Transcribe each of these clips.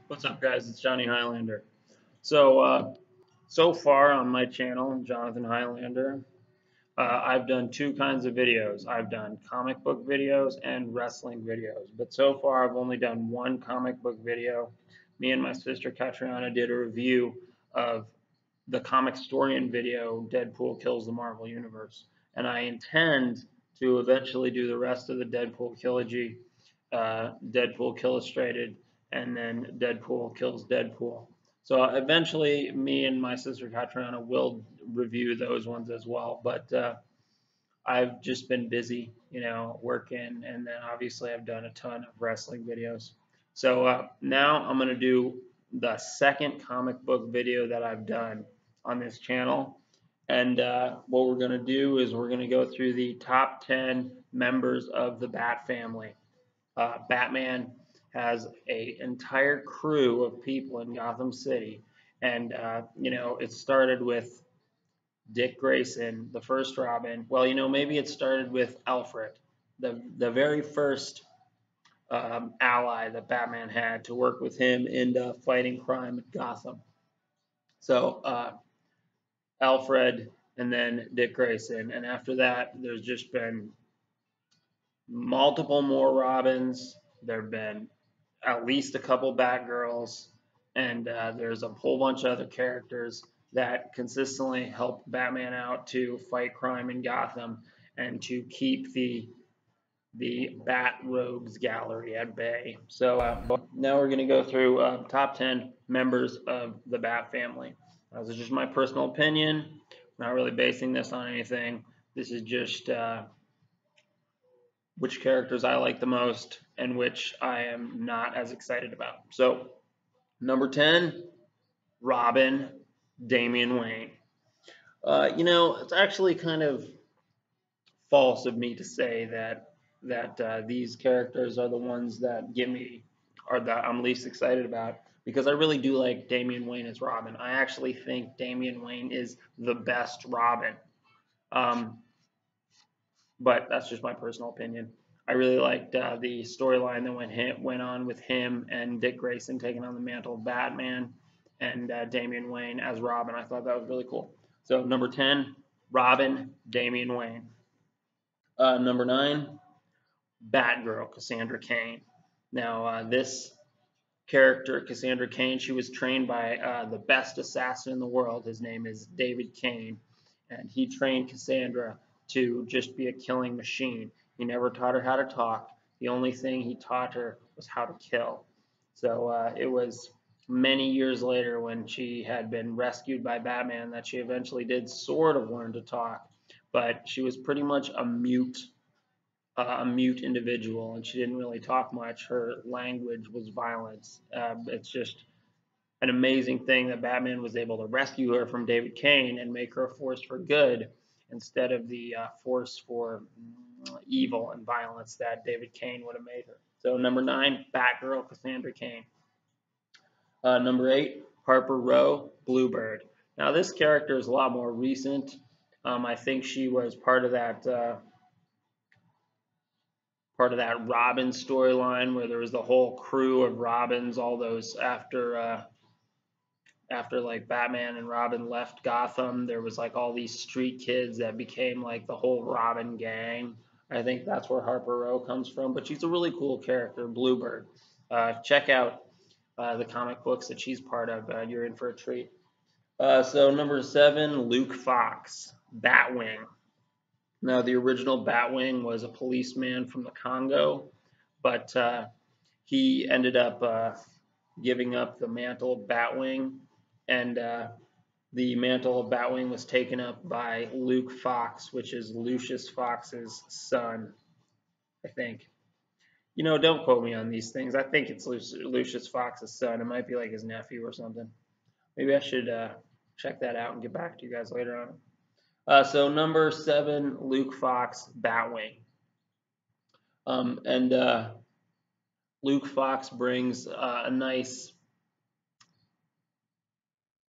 What's up, guys? It's Johnny Highlander. So far on my channel, Jonathan Highlander, I've done two kinds of videos. I've done comic book videos and wrestling videos, but so far I've only done one comic book video. Me and my sister Katriana did a review of the comic historian video, Deadpool Kills the Marvel Universe, and I intend to eventually do the rest of the Deadpool trilogy, Deadpool Illustrated, and then Deadpool Kills Deadpool. So eventually, me and my sister Katriana will review those ones as well. But I've just been busy, working, and then obviously I've done a ton of wrestling videos. So now I'm going to do the second comic book video that I've done on this channel. And what we're going to do is we're going to go through the top 10 members of the Bat family. Batman has an entire crew of people in Gotham City. And, it started with Dick Grayson, the first Robin. Well, maybe it started with Alfred, the very first ally that Batman had to work with him in fighting crime in Gotham. So Alfred and then Dick Grayson, and after that, there's just been multiple more Robins. There've been at least a couple Batgirls, and there's a whole bunch of other characters that consistently help Batman out to fight crime in Gotham and to keep the Bat Rogues gallery at bay. So now we're going to go through top 10 members of the Bat family. This is just my personal opinion. I'm not really basing this on anything. This is just which characters I like the most and which I am not as excited about. So, number 10, Robin, Damian Wayne. It's actually kind of false of me to say that these characters are the ones that get me or that I'm least excited about, because I really do like Damian Wayne as Robin. I actually think Damian Wayne is the best Robin. But that's just my personal opinion. I really liked the storyline that went on with him and Dick Grayson taking on the mantle of Batman and Damian Wayne as Robin. I thought that was really cool. So number 10, Robin, Damian Wayne. Number 9, Batgirl, Cassandra Cain. Now this character, Cassandra Cain, she was trained by the best assassin in the world. His name is David Cain, and he trained Cassandra to just be a killing machine. He never taught her how to talk. The only thing he taught her was how to kill. So it was many years later, when she had been rescued by Batman, that she eventually did sort of learn to talk. But she was pretty much a mute individual, and she didn't really talk much. Her language was violence. It's just an amazing thing that Batman was able to rescue her from David Cain and make her a force for good instead of the force for evil and violence that David Cain would have made her. So number 9, Batgirl, Cassandra Cain. Number 8, Harper Row, Bluebird. Now this character is a lot more recent. I think she was part of that Robin storyline where there was the whole crew of Robins, all those after like Batman and Robin left Gotham, there was like all these street kids that became like the whole Robin gang. I think that's where Harper Row comes from, but she's a really cool character, Bluebird. Check out the comic books that she's part of. You're in for a treat. So number 7, Luke Fox, Batwing. Now the original Batwing was a policeman from the Congo, but he ended up giving up the mantle of Batwing, and the mantle of Batwing was taken up by Luke Fox, which is Lucius Fox's son, I think. Don't quote me on these things. I think it's Lucius Fox's son. It might be like his nephew or something. Maybe I should check that out and get back to you guys later on. So number 7, Luke Fox, Batwing. And Luke Fox brings a nice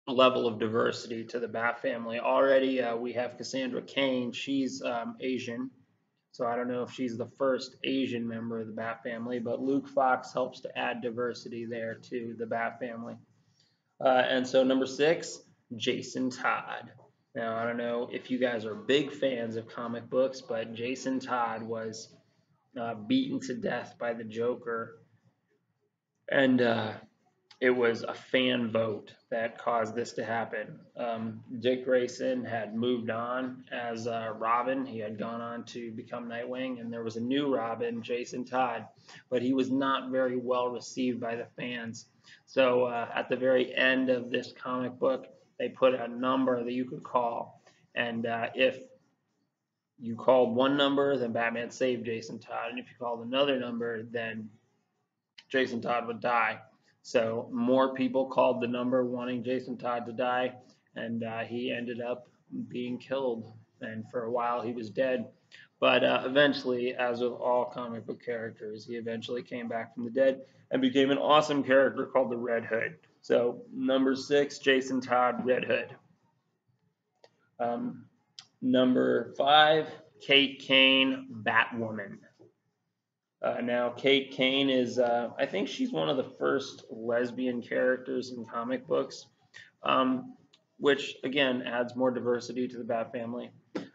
level of diversity to the Bat family. Already we have Cassandra Cain. She's Asian. So I don't know if she's the first Asian member of the Bat family, but Luke Fox helps to add diversity there to the Bat family. And so number 6, Jason Todd. Now I don't know if you guys are big fans of comic books, but Jason Todd was beaten to death by the Joker, and it was a fan vote that caused this to happen. Dick Grayson had moved on as Robin. He had gone on to become Nightwing, and there was a new Robin, Jason Todd, but he was not very well received by the fans. So at the very end of this comic book, they put a number that you could call, and if you called one number, then Batman saved Jason Todd, and if you called another number, then Jason Todd would die. So more people called the number wanting Jason Todd to die, and he ended up being killed. And for a while, he was dead. But eventually, as with all comic book characters, he eventually came back from the dead and became an awesome character called the Red Hood. So number 6, Jason Todd, Red Hood. Number 5, Kate Kane, Batwoman. Now, Kate Kane is, I think she's one of the first lesbian characters in comic books, which again adds more diversity to the Bat family.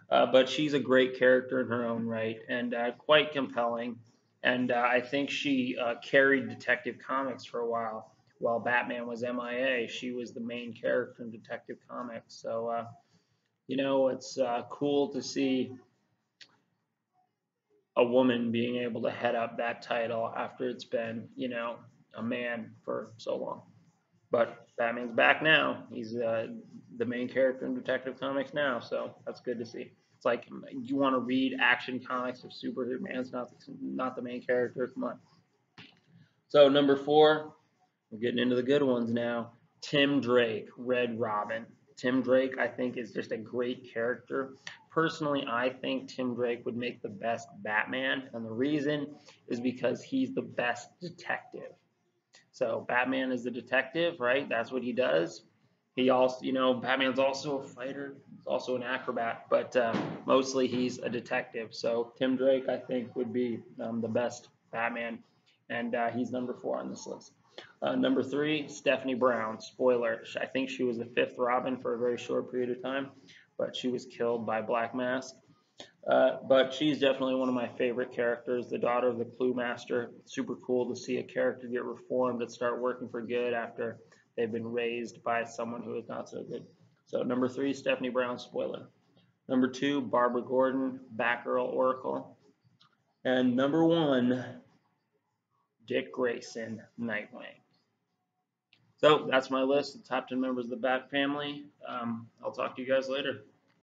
But she's a great character in her own right and quite compelling. And I think she carried Detective Comics for a while Batman was MIA. She was the main character in Detective Comics. So, it's cool to see a woman being able to head up that title after it's been, a man for so long. But Batman's back now. He's the main character in Detective Comics now, so that's good to see. It's like you want to read action comics if Superman's not the main character. Come on. So number 4, we're getting into the good ones now. Tim Drake, Red Robin. Tim Drake, I think, is just a great character. Personally, I think Tim Drake would make the best Batman, and the reason is because he's the best detective. So Batman is the detective, right? That's what he does. He also, Batman's also a fighter. He's also an acrobat, but mostly he's a detective. So Tim Drake, I think, would be the best Batman, and he's number 4 on this list. Number 3, Stephanie Brown. Spoiler, I think she was the 5th Robin for a very short period of time, but she was killed by Black Mask. But she's definitely one of my favorite characters, the daughter of the Clue Master. Super cool to see a character get reformed and start working for good after they've been raised by someone who is not so good. So number 3, Stephanie Brown, spoiler. Number 2, Barbara Gordon, Batgirl, Oracle. And number 1, Dick Grayson, Nightwing. So that's my list, the top 10 members of the Bat family. I'll talk to you guys later.